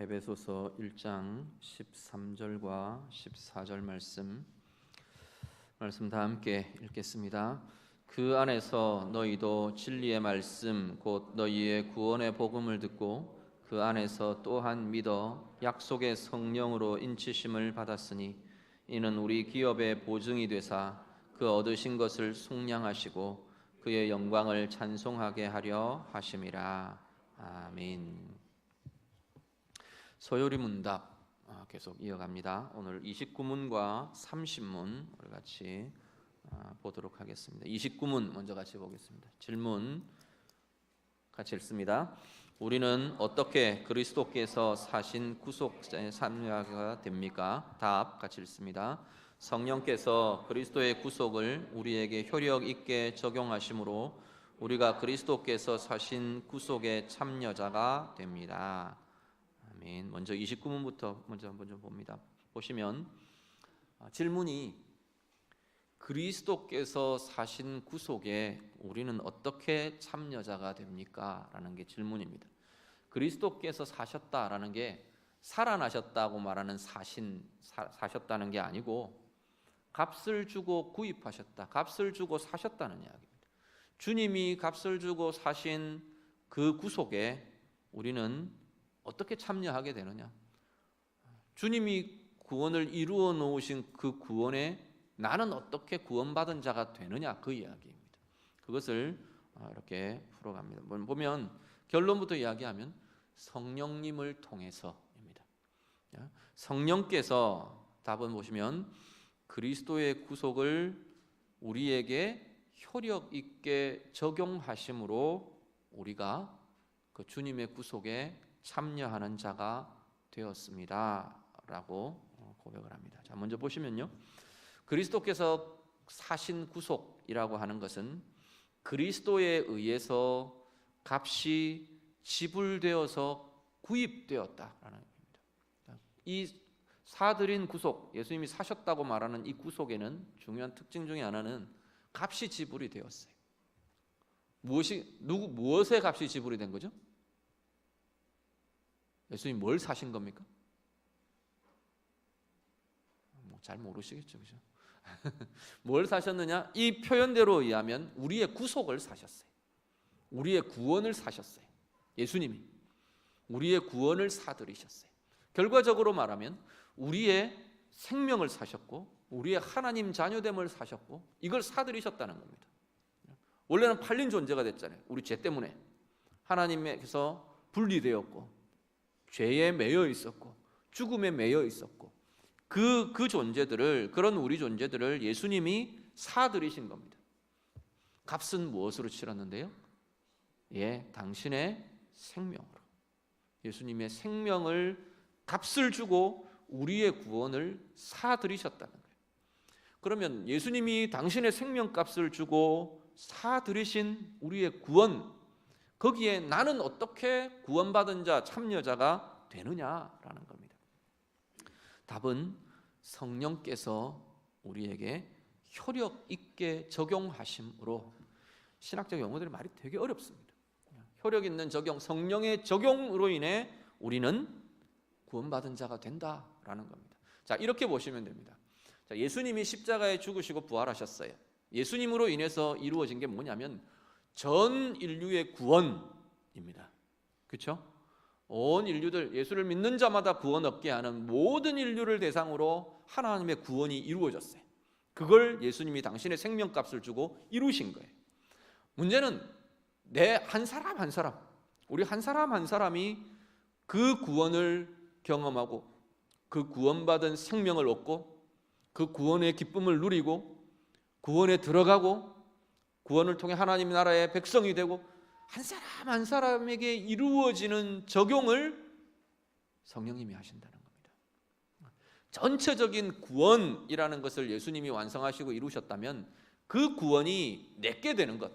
에베소서 1장 13절과 14절 말씀 다 함께 읽겠습니다. 그 안에서 너희도 진리의 말씀 곧 너희의 구원의 복음을 듣고 그 안에서 또한 믿어 약속의 성령으로 인치심을 받았으니 이는 우리 기업의 보증이 되사 그 얻으신 것을 속량하시고 그의 영광을 찬송하게 하려 하심이라. 아멘. 소요리 문답 계속 이어갑니다. 오늘 29문과 30문 우리 같이 보도록 하겠습니다. 29문 먼저 같이 보겠습니다. 질문 같이 읽습니다. 우리는 어떻게 그리스도께서 사신 구속자의 참여가 됩니까? 답 같이 읽습니다. 성령께서 그리스도의 구속을 우리에게 효력 있게 적용하심으로 우리가 그리스도께서 사신 구속의 참여자가 됩니다. 아멘. 먼저 29문부터 먼저 한번 좀 봅니다. 보시면 질문이 그리스도께서 사신 구속에 우리는 어떻게 참여자가 됩니까? 라는 게 질문입니다. 그리스도께서 사셨다라는 게 살아나셨다고 말하는 사셨다는 게 아니고 값을 주고 구입하셨다, 값을 주고 사셨다는 이야기입니다. 주님이 값을 주고 사신 그 구속에 우리는 어떻게 참여하게 되느냐? 주님이 구원을 이루어 놓으신 그 구원에 나는 어떻게 구원받은 자가 되느냐? 그 이야기입니다. 그것을 이렇게 풀어갑니다. 보면 결론부터 이야기하면 성령님을 통해서입니다. 성령께서 답은 보시면 그리스도의 구속을 우리에게 효력 있게 적용하심으로 우리가 그 주님의 구속에 참여하는 자가 되었습니다 라고 고백을 합니다. 자, 먼저 보시면요, 그리스도께서 사신 구속이라고 하는 것은 그리스도에 의해서 값이 지불되어서 구입되었다라는 겁니다. 이 사드린 구속, 예수님이 사셨다고 말하는 이 구속에는 중요한 특징 중에 하나는 값이 지불이 되었어요. 무엇의 값이 지불이 된 거죠? 예수님 뭘 사신 겁니까? 잘 모르시겠죠, 그죠? 뭘 사셨느냐? 이 표현대로 의하면 우리의 구속을 사셨어요. 우리의 구원을 사셨어요. 예수님이 우리의 구원을 사들이셨어요. 결과적으로 말하면 우리의 생명을 사셨고 우리의 하나님 자녀됨을 사셨고 이걸 사들이셨다는 겁니다. 원래는 팔린 존재가 됐잖아요. 우리 죄 때문에 하나님께서 분리되었고 죄에 매여 있었고 죽음에 매여 있었고 그 존재들을, 그런 우리 존재들을 예수님이 사들이신 겁니다. 값은 무엇으로 치렀는데요? 당신의 생명으로. 예수님의 생명을 값을 주고 우리의 구원을 사들이셨다는 거예요. 그러면 예수님이 당신의 생명값을 주고 사들이신 우리의 구원, 거기에 나는 어떻게 구원받은 자, 참여자가 되느냐라는 겁니다. 답은 성령께서 우리에게 효력 있게 적용하심으로, 신학적 용어들이 말이 되게 어렵습니다. 효력 있는 적용, 성령의 적용으로 인해 우리는 구원받은 자가 된다라는 겁니다. 자, 이렇게 보시면 됩니다. 자, 예수님이 십자가에 죽으시고 부활하셨어요. 예수님으로 인해서 이루어진 게 뭐냐면 전 인류의 구원입니다. 그렇죠? 온 인류들, 예수를 믿는 자마다 구원 얻게 하는 모든 인류를 대상으로 하나님의 구원이 이루어졌어요. 그걸 예수님이 당신의 생명값을 주고 이루신 거예요. 문제는 내 한 사람 한 사람, 우리 한 사람 한 사람이 그 구원을 경험하고 그 구원받은 생명을 얻고 그 구원의 기쁨을 누리고 구원에 들어가고 구원을 통해 하나님 나라의 백성이 되고 한 사람 한 사람에게 이루어지는 적용을 성령님이 하신다는 겁니다. 전체적인 구원이라는 것을 예수님이 완성하시고 이루셨다면 그 구원이 내게 되는 것,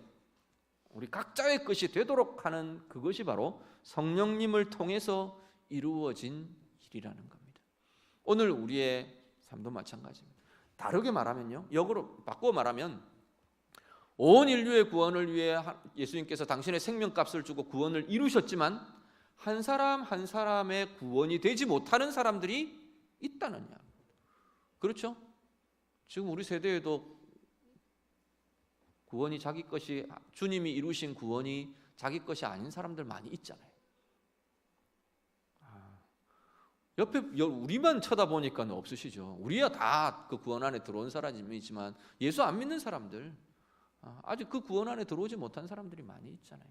우리 각자의 것이 되도록 하는 그것이 바로 성령님을 통해서 이루어진 일이라는 겁니다. 오늘 우리의 삶도 마찬가지입니다. 다르게 말하면요, 역으로 바꾸어 말하면 온 인류의 구원을 위해 예수님께서 당신의 생명값을 주고 구원을 이루셨지만 한 사람 한 사람의 구원이 되지 못하는 사람들이 있다느냐. 그렇죠? 지금 우리 세대에도 구원이 자기 것이, 주님이 이루신 구원이 자기 것이 아닌 사람들 많이 있잖아요. 옆에 우리만 쳐다보니까 없으시죠. 우리야 다 그 구원 안에 들어온 사람이지만 예수 안 믿는 사람들, 아직 그 구원 안에 들어오지 못한 사람들이 많이 있잖아요.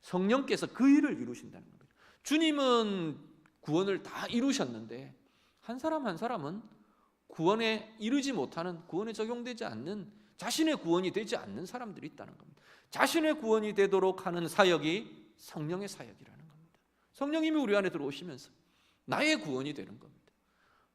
성령께서 그 일을 이루신다는 거예요. 주님은 구원을 다 이루셨는데 한 사람 한 사람은 구원에 이르지 못하는, 구원에 적용되지 않는, 자신의 구원이 되지 않는 사람들이 있다는 겁니다. 자신의 구원이 되도록 하는 사역이 성령의 사역이라는 겁니다. 성령님이 우리 안에 들어오시면서 나의 구원이 되는 겁니다.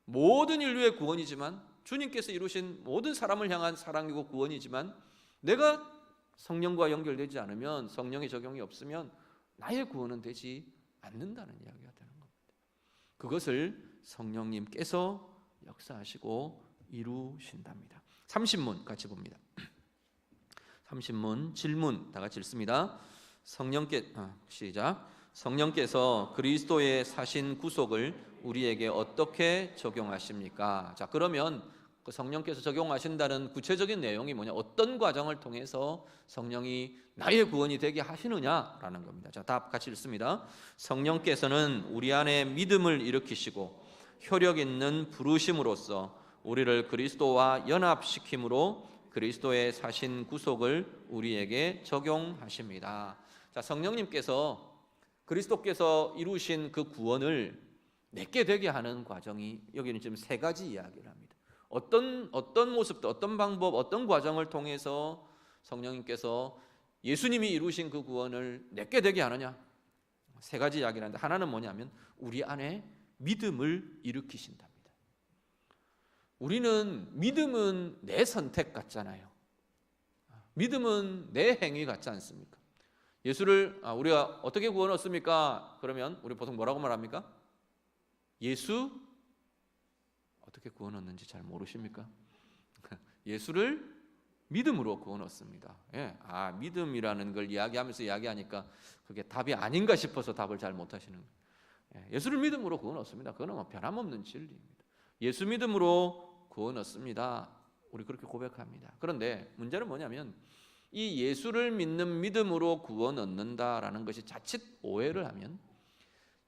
모든 인류의 구원이지만, 주님께서 이루신 모든 사람을 향한 사랑이고 구원이지만, 내가 성령과 연결되지 않으면, 성령의 적용이 없으면 나의 구원은 되지 않는다는 이야기가 되는 겁니다. 그것을 성령님께서 역사하시고 이루신답니다. 30문 같이 봅니다. 30문 질문 다 같이 읽습니다. 시작. 성령께서 그리스도의 사신 구속을 우리에게 어떻게 적용하십니까? 자, 그러면 그 성령께서 적용하신다는 구체적인 내용이 뭐냐? 어떤 과정을 통해서 성령이 나의 구원이 되게 하시느냐라는 겁니다. 자, 답 같이 읽습니다. 성령께서는 우리 안에 믿음을 일으키시고 효력 있는 부르심으로써 우리를 그리스도와 연합시킴으로 그리스도의 사신 구속을 우리에게 적용하십니다. 자, 성령님께서 그리스도께서 이루신 그 구원을 내게 되게 하는 과정이, 여기는 지금 세 가지 이야기를 합니다. 어떤 모습도, 어떤 방법, 어떤 과정을 통해서 성령님께서 예수님이 이루신 그 구원을 내게 되게 하느냐? 세 가지 이야기를 하는데, 하나는 뭐냐면 우리 안에 믿음을 일으키신답니다. 우리는 믿음은 내 선택 같잖아요. 믿음은 내 행위 같지 않습니까? 예수를 우리가 어떻게 구원 얻습니까? 그러면 우리 보통 뭐라고 말합니까? 예수 어떻게 구원 얻는지 잘 모르십니까? 예수를 믿음으로 구원 얻습니다. 예. 믿음이라는 걸 이야기하니까 그게 답이 아닌가 싶어서 답을 잘 못하시는 거예요. 예. 예수를 믿음으로 구원 얻습니다. 그거는 뭐 변함없는 진리입니다. 예수 믿음으로 구원 얻습니다. 우리 그렇게 고백합니다. 그런데 문제는 뭐냐면 이 예수를 믿는 믿음으로 구원 얻는다라는 것이 자칫 오해를 하면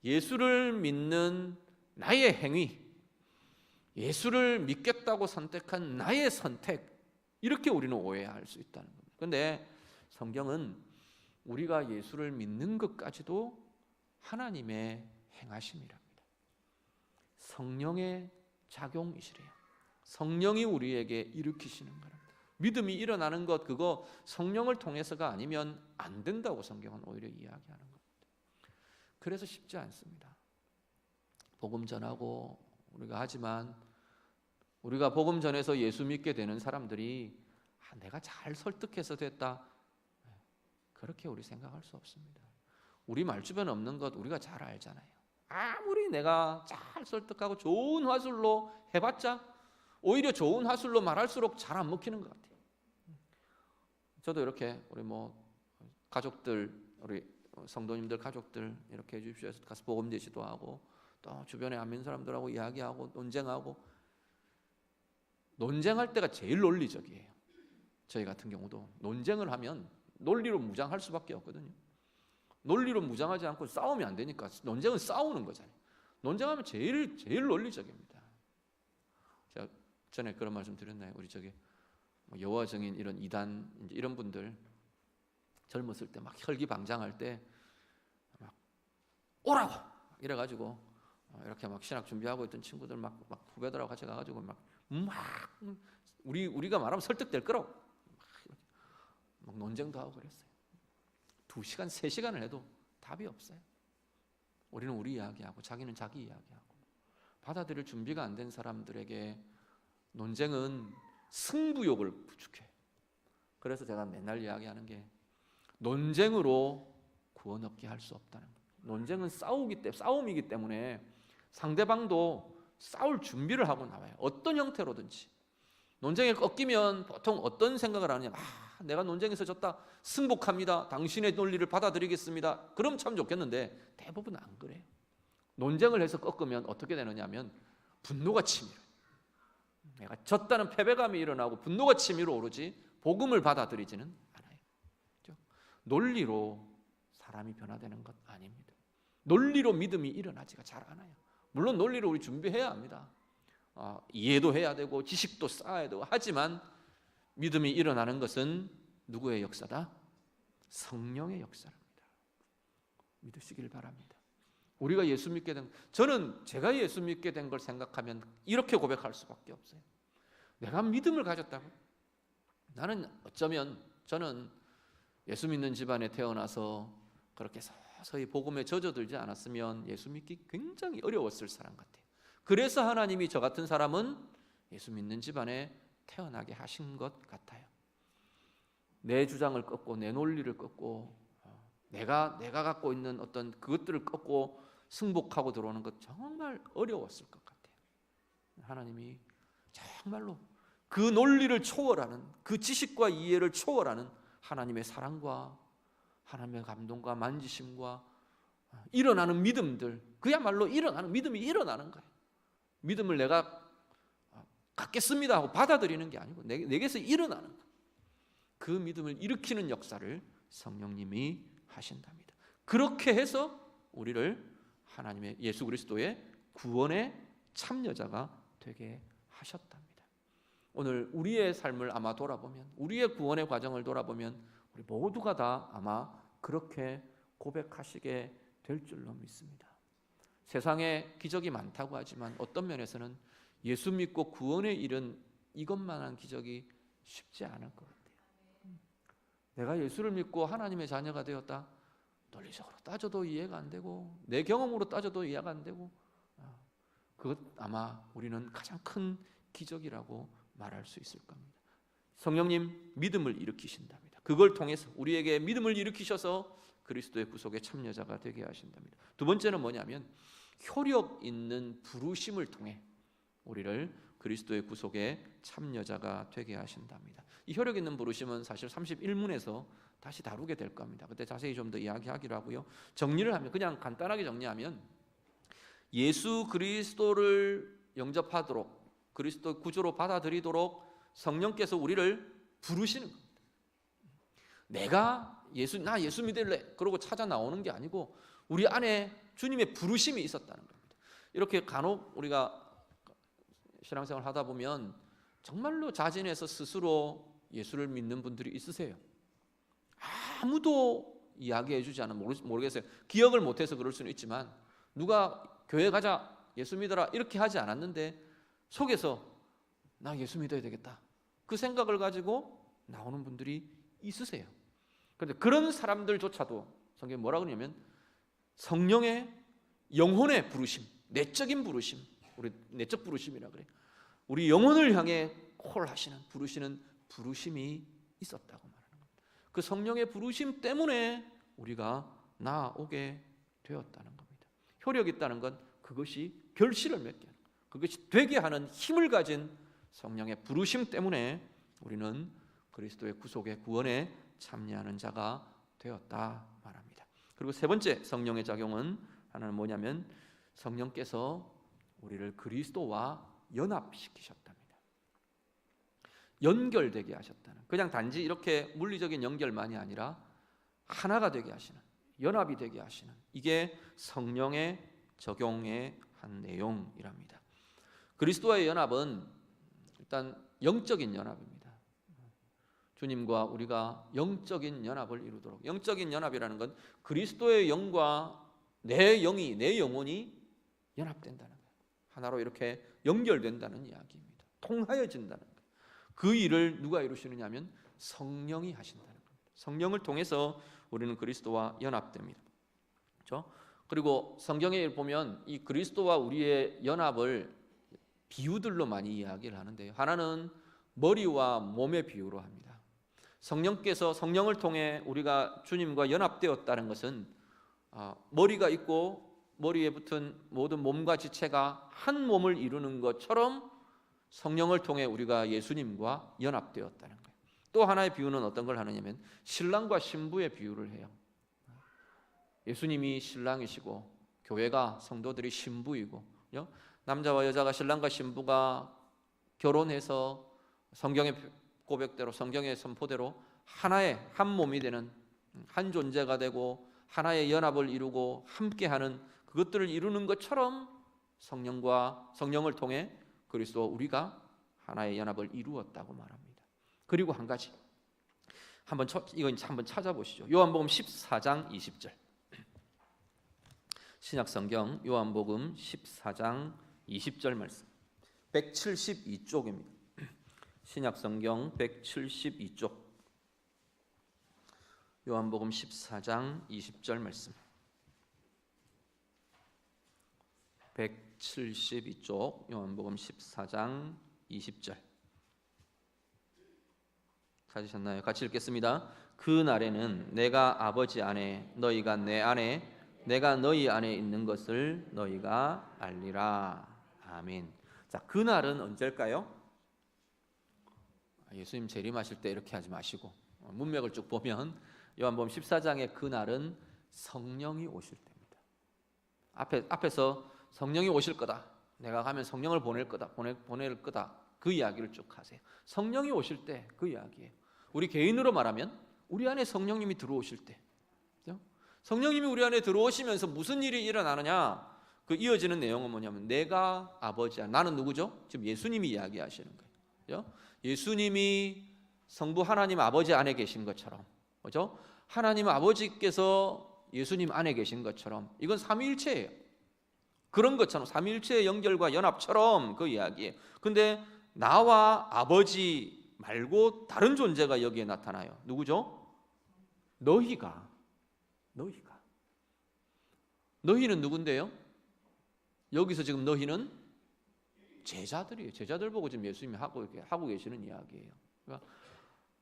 예수를 믿는 나의 행위, 예수를 믿겠다고 선택한 나의 선택, 이렇게 우리는 오해할 수 있다는 겁니다. 그런데 성경은 우리가 예수를 믿는 것까지도 하나님의 행하심이랍니다. 성령의 작용이시래요. 성령이 우리에게 일으키시는 거랍니다. 믿음이 일어나는 것, 그거 성령을 통해서가 아니면 안 된다고 성경은 오히려 이야기하는 겁니다. 그래서 쉽지 않습니다. 복음 전하고 우리가 하지만, 우리가 복음 전해서 예수 믿게 되는 사람들이 내가 잘 설득해서 됐다, 그렇게 우리 생각할 수 없습니다. 우리 말주변에 없는 것 우리가 잘 알잖아요. 아무리 내가 잘 설득하고 좋은 화술로 해봤자 오히려 좋은 화술로 말할수록 잘 안 먹히는 것 같아요. 저도 이렇게 우리 가족들, 우리 성도님들 가족들 이렇게 해주십시오 해서 가서 복음 제시도 하고, 또 주변에 안 믿는 사람들하고 이야기하고 논쟁하고, 논쟁할 때가 제일 논리적이에요. 저희 같은 경우도 논쟁을 하면 논리로 무장할 수밖에 없거든요. 논리로 무장하지 않고 싸우면 안 되니까 논쟁은 싸우는 거잖아요. 논쟁하면 제일 논리적입니다. 제가 전에 그런 말씀 드렸나요? 우리 여호와 증인 이런 이단 이런 분들 젊었을 때 막 혈기방장할 때 막 오라고 이래가지고 이렇게 막 신학 준비하고 있던 친구들 막 후배들하고 같이 가가지고 막 우리가 말하면 설득될 거라고 막 논쟁도 하고 그랬어요. 2시간, 3시간을 해도 답이 없어요. 우리는 우리 이야기하고 자기는 자기 이야기하고, 받아들일 준비가 안 된 사람들에게 논쟁은 승부욕을 부추겨요. 그래서 제가 맨날 이야기하는 게 논쟁으로 구원 얻게 할 수 없다는 거예요. 논쟁은 싸움이기 때문에 상대방도 싸울 준비를 하고 나와요. 어떤 형태로든지. 논쟁에 꺾이면 보통 어떤 생각을 하느냐? 내가 논쟁에서 졌다, 승복합니다, 당신의 논리를 받아들이겠습니다. 그럼 참 좋겠는데 대부분 안 그래요. 논쟁을 해서 꺾으면 어떻게 되느냐면 분노가 치밀어요. 내가 졌다는 패배감이 일어나고 분노가 치밀어 오르지 복음을 받아들이지는 않아요. 그렇죠? 논리로 사람이 변화되는 것 아닙니다. 논리로 믿음이 일어나지가 잘 않아요. 물론 논리로 우리 준비해야 합니다. 이해도 해야 되고 지식도 쌓아야 되고 하지만 믿음이 일어나는 것은 누구의 역사다? 성령의 역사랍니다. 믿으시길 바랍니다. 우리가 예수 믿게 된, 저는 제가 예수 믿게 된 걸 생각하면 이렇게 고백할 수밖에 없어요. 내가 믿음을 가졌다고? 나는 어쩌면 저는 예수 믿는 집안에 태어나서 그렇게 서서히 복음에 젖어들지 않았으면 예수 믿기 굉장히 어려웠을 사람 같아요. 그래서 하나님이 저 같은 사람은 예수 믿는 집안에 태어나게 하신 것 같아요. 내 주장을 꺾고 내 논리를 꺾고 내가 갖고 있는 어떤 그것들을 꺾고 승복하고 들어오는 것 정말 어려웠을 것 같아요. 하나님이 정말로 그 논리를 초월하는, 그 지식과 이해를 초월하는 하나님의 사랑과 하나님의 감동과 만지심과 일어나는 믿음들, 그야말로 일어나는 믿음이 일어나는 거예요. 믿음을 내가 갖겠습니다 하고 받아들이는 게 아니고 내게서 일어나는 거예요. 그 믿음을 일으키는 역사를 성령님이 하신답니다. 그렇게 해서 우리를 하나님의 예수 그리스도의 구원의 참여자가 되게 하셨답니다. 오늘 우리의 삶을 아마 돌아보면, 우리의 구원의 과정을 돌아보면 우리 모두가 다 아마 그렇게 고백하시게 될 줄로 믿습니다. 세상에 기적이 많다고 하지만 어떤 면에서는 예수 믿고 구원에 이른 이것만한 기적이 쉽지 않을 것 같아요. 내가 예수를 믿고 하나님의 자녀가 되었다, 논리적으로 따져도 이해가 안 되고 내 경험으로 따져도 이해가 안 되고, 그것 아마 우리는 가장 큰 기적이라고 말할 수 있을 겁니다. 성령님 믿음을 일으키신답니다. 그걸 통해서 우리에게 믿음을 일으키셔서 그리스도의 구속의 참여자가 되게 하신답니다. 두 번째는 뭐냐면 효력 있는 부르심을 통해 우리를 그리스도의 구속의 참여자가 되게 하신답니다. 이 효력 있는 부르심은 사실 31문에서 다시 다루게 될 겁니다. 그때 자세히 좀 더 이야기하기로 하고요. 정리를 하면, 그냥 간단하게 정리하면 예수 그리스도를 영접하도록, 그리스도 구주로 받아들이도록 성령께서 우리를 부르시는 겁니다. 내가 나 예수 믿을래 그러고 찾아 나오는 게 아니고 우리 안에 주님의 부르심이 있었다는 겁니다. 이렇게 간혹 우리가 신앙생활 하다 보면 정말로 자진해서 스스로 예수를 믿는 분들이 있으세요. 아무도 이야기해 주지 않으면 모르겠어요. 기억을 못해서 그럴 수는 있지만 누가 교회 가자, 예수 믿어라 이렇게 하지 않았는데 속에서 나 예수 믿어야 되겠다, 그 생각을 가지고 나오는 분들이 있으세요. 그런데 그런 사람들조차도 성경이 뭐라 그러냐면 성령의 영혼의 부르심, 내적인 부르심, 우리 내적 부르심이라 그래요. 우리 영혼을 향해 콜하시는, 부르시는 부르심이 있었다고 말하는 겁니다. 그 성령의 부르심 때문에 우리가 나오게 되었다는 겁니다. 효력 있다는 건 그것이 결실을 맺게 하는, 그것이 되게 하는 힘을 가진 성령의 부르심 때문에 우리는 그리스도의 구속의 구원에 참여하는 자가 되었다 말합니다. 그리고 세 번째 성령의 작용은 하나는 뭐냐면 성령께서 우리를 그리스도와 연합시키셨답니다. 연결되게 하셨다는, 그냥 단지 이렇게 물리적인 연결만이 아니라 하나가 되게 하시는, 연합이 되게 하시는, 이게 성령의 적용의 한 내용이랍니다. 그리스도와의 연합은 일단 영적인 연합입니다. 주님과 우리가 영적인 연합을 이루도록, 영적인 연합이라는 건 그리스도의 영과 내 영이, 내 영혼이 연합된다는 거예요. 하나로 이렇게 연결된다는 이야기입니다. 통하여진다는 거예요. 그 일을 누가 이루시느냐 하면 성령이 하신다는 겁니다. 성령을 통해서 우리는 그리스도와 연합됩니다. 그렇죠? 그리고 성경에 보면 이 그리스도와 우리의 연합을 비유들로 많이 이야기를 하는데요. 하나는 머리와 몸의 비유로 합니다. 성령께서, 성령을 통해 우리가 주님과 연합되었다는 것은 머리가 있고 머리에 붙은 모든 몸과 지체가 한 몸을 이루는 것처럼 성령을 통해 우리가 예수님과 연합되었다는 거예요. 또 하나의 비유는 어떤 걸 하느냐면 신랑과 신부의 비유를 해요. 예수님이 신랑이시고 교회가 성도들이 신부이고, 남자와 여자가, 신랑과 신부가 결혼해서 성경의 고백대로, 성경의 선포대로 하나의 한 몸이 되는, 한 존재가 되고 하나의 연합을 이루고 함께하는 그것들을 이루는 것처럼 성령을 통해 그리스도와 우리가 하나의 연합을 이루었다고 말합니다. 그리고 한 가지, 이건 한번 찾아보시죠. 요한복음 14장 20절. 신약성경 요한복음 14장 20절 말씀, 172쪽입니다. 신약성경 172쪽, 요한복음 14장 20절 말씀, 172쪽 요한복음 14장 20절 찾으셨나요? 같이 읽겠습니다. 그 날에는 내가 아버지 안에, 너희가 내 안에, 내가 너희 안에 있는 것을 너희가 알리라. 아멘. 자, 그 날은 언제일까요? 예수님 재림하실 때 이렇게 하지 마시고 문맥을 쭉 보면 요한복음 14장의 그 날은 성령이 오실 때입니다. 앞에서 성령이 오실 거다, 내가 가면 성령을 보낼 거다, 그 이야기를 쭉 하세요. 성령이 오실 때 그 이야기예요. 우리 개인으로 말하면 우리 안에 성령님이 들어오실 때, 성령님이 우리 안에 들어오시면서 무슨 일이 일어나느냐, 그 이어지는 내용은 뭐냐면 내가 아버지 안에, 나는 누구죠? 지금 예수님이 이야기하시는 거예요. 예수님이 성부 하나님 아버지 안에 계신 것처럼, 그렇죠? 하나님 아버지께서 예수님 안에 계신 것처럼, 이건 삼위일체예요. 그런 것처럼 삼위일체의 연결과 연합처럼 그 이야기예요. 근데 나와 아버지 말고 다른 존재가 여기에 나타나요. 누구죠? 너희가. 너희는 누군데요? 여기서 지금 너희는 제자들이에요. 제자들 보고 지금 예수님이 하고 계시는 이야기예요. 그러니까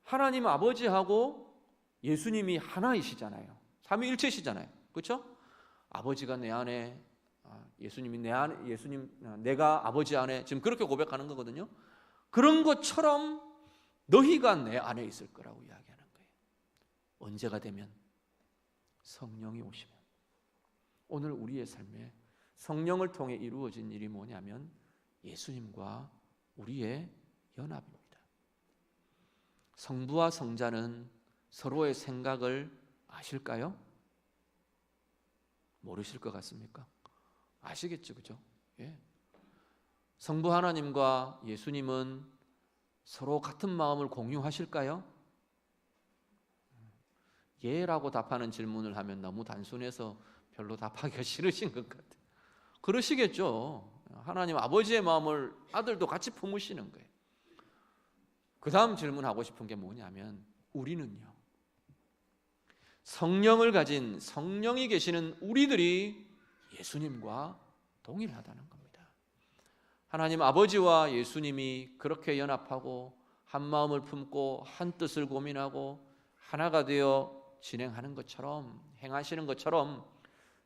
하나님 아버지하고 예수님이 하나이시잖아요. 삼위일체시잖아요. 그렇죠? 아버지가 내 안에, 예수님이 내 안에, 내가 아버지 안에, 지금 그렇게 고백하는 거거든요. 그런 것처럼 너희가 내 안에 있을 거라고 이야기하는 거예요. 언제가 되면? 성령이 오시면. 오늘 우리의 삶에 성령을 통해 이루어진 일이 뭐냐면 예수님과 우리의 연합입니다. 성부와 성자는 서로의 생각을 아실까요? 모르실 것 같습니까? 아시겠죠, 그죠? 예. 성부 하나님과 예수님은 서로 같은 마음을 공유하실까요? 예라고 답하는 질문을 하면 너무 단순해서 별로 답하기가 싫으신 것 같아요. 그러시겠죠. 하나님 아버지의 마음을 아들도 같이 품으시는 거예요. 그 다음 질문하고 싶은 게 뭐냐면, 우리는요, 성령을 가진, 성령이 계시는 우리들이 예수님과 동일하다는 겁니다. 하나님 아버지와 예수님이 그렇게 연합하고 한 마음을 품고 한 뜻을 고민하고 하나가 되어 진행하는 것처럼, 행하시는 것처럼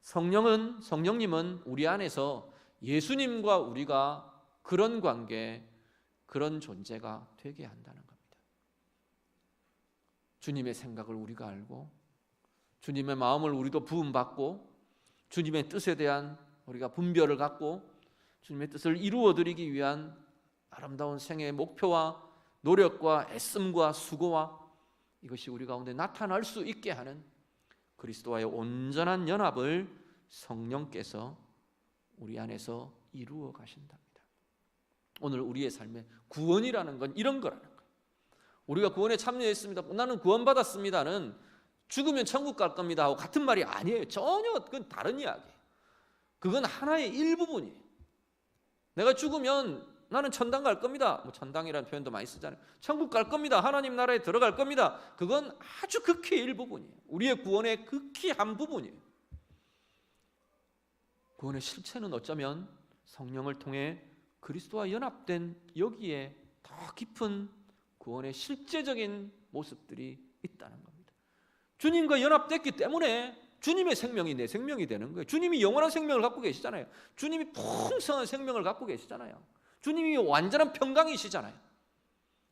성령님은 우리 안에서 예수님과 우리가 그런 관계, 그런 존재가 되게 한다는 겁니다. 주님의 생각을 우리가 알고, 주님의 마음을 우리도 부음받고, 주님의 뜻에 대한 우리가 분별을 갖고 주님의 뜻을 이루어드리기 위한 아름다운 생애의 목표와 노력과 애씀과 수고와 이것이 우리 가운데 나타날 수 있게 하는 그리스도와의 온전한 연합을 성령께서 우리 안에서 이루어 가신답니다. 오늘 우리의 삶에 구원이라는 건 이런 거라는 거예요. 우리가 구원에 참여했습니다, 나는 구원받았습니다는 죽으면 천국 갈 겁니다 하고 같은 말이 아니에요. 전혀 그건 다른 이야기예요. 그건 하나의 일부분이에요. 내가 죽으면 나는 천당 갈 겁니다, 천당이라는 표현도 많이 쓰잖아요. 천국 갈 겁니다, 하나님 나라에 들어갈 겁니다. 그건 아주 극히 일부분이에요. 우리의 구원의 극히 한 부분이에요. 구원의 실체는 어쩌면 성령을 통해 그리스도와 연합된 여기에 더 깊은 구원의 실제적인 모습들이 있다는 겁니다. 주님과 연합됐기 때문에 주님의 생명이 내 생명이 되는 거예요. 주님이 영원한 생명을 갖고 계시잖아요. 주님이 풍성한 생명을 갖고 계시잖아요. 주님이 완전한 평강이시잖아요.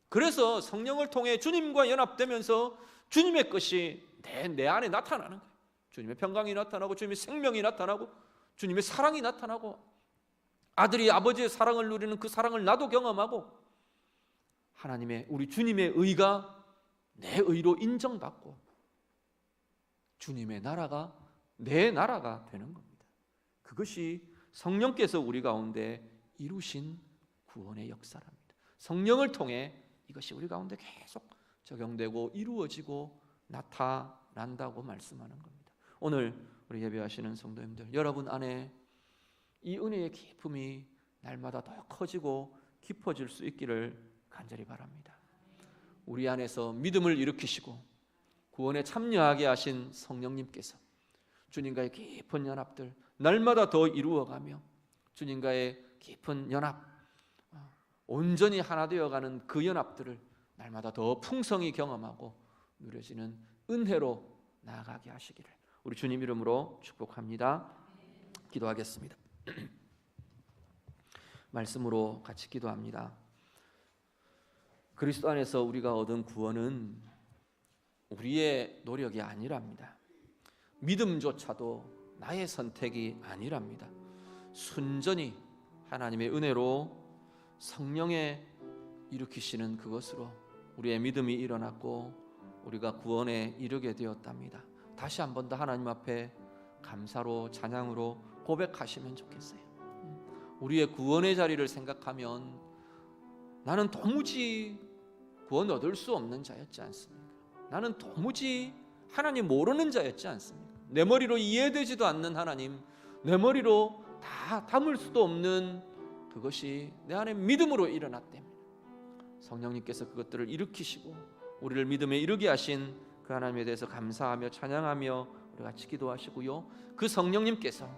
그래서 성령을 통해 주님과 연합되면서 주님의 것이 내 안에 나타나는 거예요. 주님의 평강이 나타나고 주님의 생명이 나타나고 주님의 사랑이 나타나고 아들이 아버지의 사랑을 누리는 그 사랑을 나도 경험하고 하나님의 우리 주님의 의가 내 의로 인정받고 주님의 나라가 내 나라가 되는 겁니다. 그것이 성령께서 우리 가운데 이루신 구원의 역사랍니다. 성령을 통해 이것이 우리 가운데 계속 적용되고 이루어지고 나타난다고 말씀하는 겁니다. 오늘 우리 예배하시는 성도님들, 여러분 안에 이 은혜의 기쁨이 날마다 더 커지고 깊어질 수 있기를 간절히 바랍니다. 우리 안에서 믿음을 일으키시고 구원에 참여하게 하신 성령님께서 주님과의 깊은 연합들 날마다 더 이루어가며 주님과의 깊은 연합, 온전히 하나 되어가는 그 연합들을 날마다 더 풍성히 경험하고 누려지는 은혜로 나아가게 하시기를 우리 주님 이름으로 축복합니다. 기도하겠습니다. 말씀으로 같이 기도합니다. 그리스도 안에서 우리가 얻은 구원은 우리의 노력이 아니랍니다. 믿음조차도 나의 선택이 아니랍니다. 순전히 하나님의 은혜로 성령의 일으키시는 그것으로 우리의 믿음이 일어났고 우리가 구원에 이르게 되었답니다. 다시 한 번 더 하나님 앞에 감사로 찬양으로 고백하시면 좋겠어요. 우리의 구원의 자리를 생각하면 나는 도무지 구원 얻을 수 없는 자였지 않습니까? 나는 도무지 하나님 모르는 자였지 않습니까? 내 머리로 이해되지도 않는 하나님, 내 머리로 다 담을 수도 없는 그것이 내 안에 믿음으로 일어났답니다. 성령님께서 그것들을 일으키시고 우리를 믿음에 이르게 하신 그 하나님에 대해서 감사하며 찬양하며 우리 같이 기도하시고요, 그 성령님께서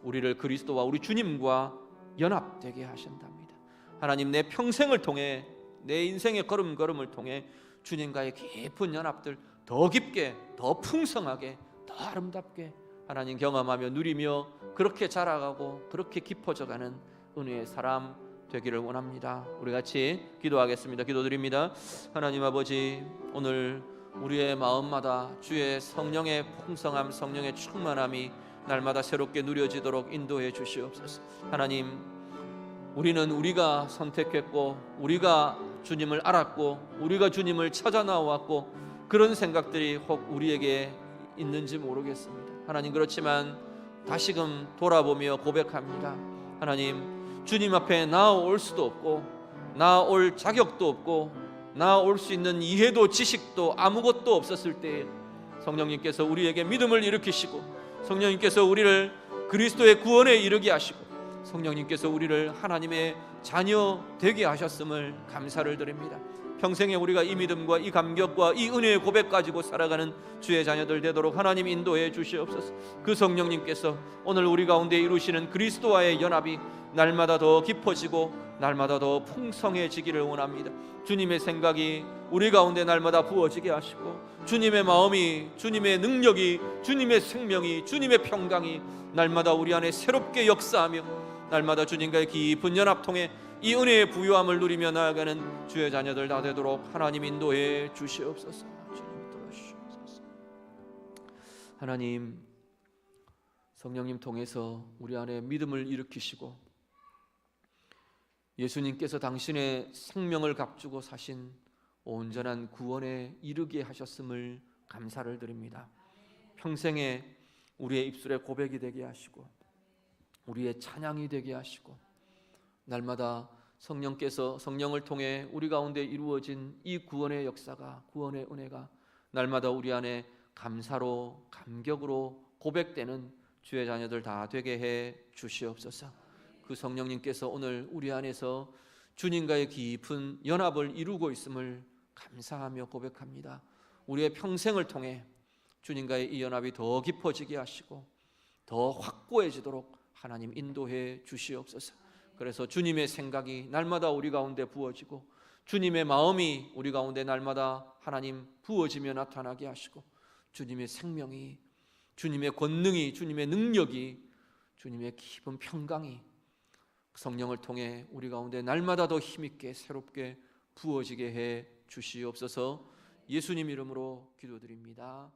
우리를 그리스도와 우리 주님과 연합되게 하신답니다. 하나님, 내 평생을 통해 내 인생의 걸음걸음을 통해 주님과의 깊은 연합들 더 깊게 더 풍성하게 더 아름답게 하나님 경험하며 누리며 그렇게 자라가고 그렇게 깊어져가는 은혜의 사람 되기를 원합니다. 우리 같이 기도하겠습니다. 기도드립니다. 하나님 아버지, 오늘 우리의 마음마다 주의 성령의 풍성함, 성령의 충만함이 날마다 새롭게 누려지도록 인도해 주시옵소서. 하나님, 우리는 우리가 선택했고 우리가 주님을 알았고 우리가 주님을 찾아 나왔고 그런 생각들이 혹 우리에게 있는지 모르겠습니다. 하나님, 그렇지만 다시금 돌아보며 고백합니다. 하나님, 주님 앞에 나아올 수도 없고 나아올 자격도 없고 나아올 수 있는 이해도 지식도 아무것도 없었을 때 성령님께서 우리에게 믿음을 일으키시고 성령님께서 우리를 그리스도의 구원에 이르게 하시고 성령님께서 우리를 하나님의 자녀 되게 하셨음을 감사를 드립니다. 평생에 우리가 이 믿음과 이 감격과 이 은혜의 고백 가지고 살아가는 주의 자녀들 되도록 하나님 인도해 주시옵소서. 그 성령님께서 오늘 우리 가운데 이루시는 그리스도와의 연합이 날마다 더 깊어지고 날마다 더 풍성해지기를 원합니다. 주님의 생각이 우리 가운데 날마다 부어지게 하시고 주님의 마음이, 주님의 능력이, 주님의 생명이, 주님의 평강이 날마다 우리 안에 새롭게 역사하며 날마다 주님과의 깊은 연합 통해 이 은혜의 부유함을 누리며 나아가는 주의 자녀들 다 되도록 하나님 인도해 주시옵소서. 주님 도와주시옵소서. 하나님, 성령님 통해서 우리 안에 믿음을 일으키시고 예수님께서 당신의 생명을 값주고 사신 온전한 구원에 이르게 하셨음을 감사를 드립니다. 평생에 우리의 입술에 고백이 되게 하시고 우리의 찬양이 되게 하시고 날마다 성령께서 성령을 통해 우리 가운데 이루어진 이 구원의 역사가, 구원의 은혜가 날마다 우리 안에 감사로 감격으로 고백되는 주의 자녀들 다 되게 해 주시옵소서. 그 성령님께서 오늘 우리 안에서 주님과의 깊은 연합을 이루고 있음을 감사하며 고백합니다. 우리의 평생을 통해 주님과의 이 연합이 더 깊어지게 하시고 더 확고해지도록 하나님 인도해 주시옵소서. 그래서 주님의 생각이 날마다 우리 가운데 부어지고 주님의 마음이 우리 가운데 날마다 하나님 부어지며 나타나게 하시고 주님의 생명이, 주님의 권능이, 주님의 능력이, 주님의 깊은 평강이 성령을 통해 우리 가운데 날마다 더 힘있게 새롭게 부어지게 해 주시옵소서. 예수님 이름으로 기도드립니다.